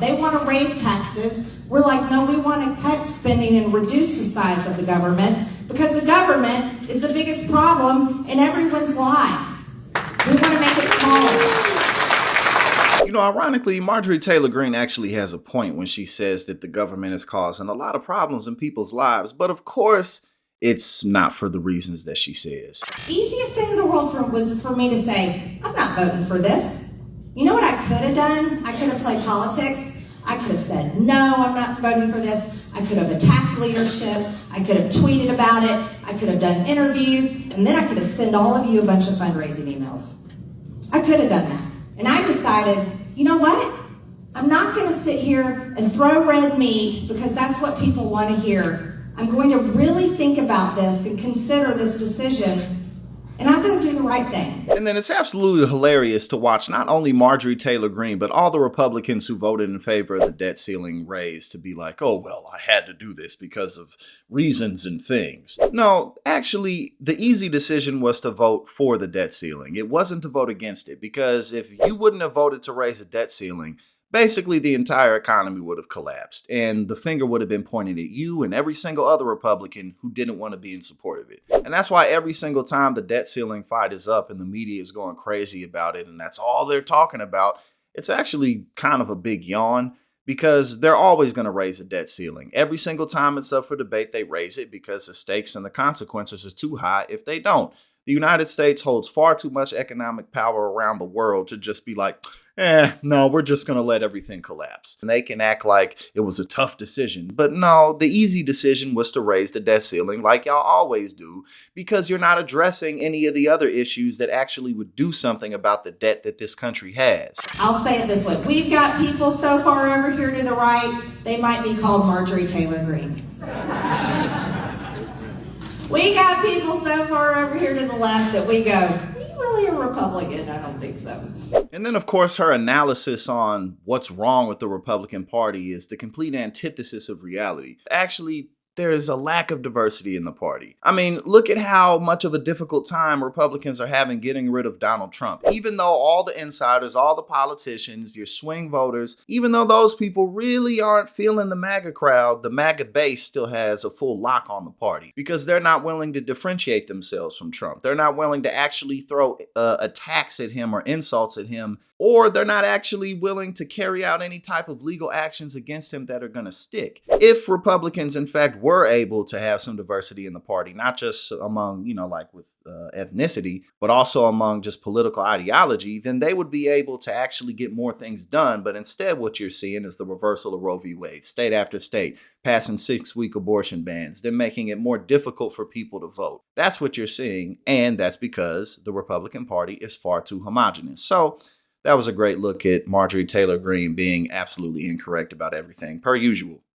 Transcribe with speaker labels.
Speaker 1: They want to raise taxes. We're like, no, we want to cut spending and reduce the size of the government because the government is the biggest problem in everyone's lives. We want to make it smaller.
Speaker 2: You know, ironically, Marjorie Taylor Greene actually has a point when she says that the government is causing a lot of problems in people's lives. But of course, it's not for the reasons that she says.
Speaker 1: The easiest thing in the world was for me to say, I'm not voting for this. You know what I could have done? I could have played politics. I could have said, no, I'm not voting for this. I could have attacked leadership. I could have tweeted about it. I could have done interviews. And then I could have sent all of you a bunch of fundraising emails. I could have done that. And I decided, you know what? I'm not going to sit here and throw red meat because that's what people want to hear. I'm going to really think about this and consider this decision. And I'm going to do the right thing.
Speaker 2: And then it's absolutely hilarious to watch not only Marjorie Taylor Greene, but all the Republicans who voted in favor of the debt ceiling raised to be like, oh, well, I had to do this because of reasons and things. No, actually, the easy decision was to vote for the debt ceiling. It wasn't to vote against it, because if you wouldn't have voted to raise a debt ceiling, basically the entire economy would have collapsed, and the finger would have been pointed at you and every single other Republican who didn't want to be in support of it. And that's why every single time the debt ceiling fight is up and the media is going crazy about it and that's all they're talking about, it's actually kind of a big yawn, because they're always going to raise a debt ceiling. Every single time it's up for debate, they raise it because the stakes and the consequences are too high if they don't. The United States holds far too much economic power around the world to just be like, no, we're just going to let everything collapse. And they can act like it was a tough decision. But no, the easy decision was to raise the debt ceiling like y'all always do, because you're not addressing any of the other issues that actually would do something about the debt that this country has.
Speaker 1: I'll say it this way. We've got people so far over here to the right, they might be called Marjorie Taylor Greene. We got people so far over here to the left that we go, are you really a Republican? I don't think so.
Speaker 2: And then, of course, her analysis on what's wrong with the Republican Party is the complete antithesis of reality. Actually, there is a lack of diversity in the party. I mean, look at how much of a difficult time Republicans are having getting rid of Donald Trump. Even though all the insiders, all the politicians, your swing voters, even though those people really aren't feeling the MAGA crowd, the MAGA base still has a full lock on the party because they're not willing to differentiate themselves from Trump. They're not willing to actually throw attacks at him or insults at him, or they're not actually willing to carry out any type of legal actions against him that are going to stick. If Republicans, in fact, were able to have some diversity in the party, not just among, like with ethnicity, but also among just political ideology, then they would be able to actually get more things done. But instead, what you're seeing is the reversal of Roe v. Wade, state after state, passing 6-week abortion bans, then making it more difficult for people to vote. That's what you're seeing. And that's because the Republican Party is far too homogenous. So that was a great look at Marjorie Taylor Greene being absolutely incorrect about everything, per usual.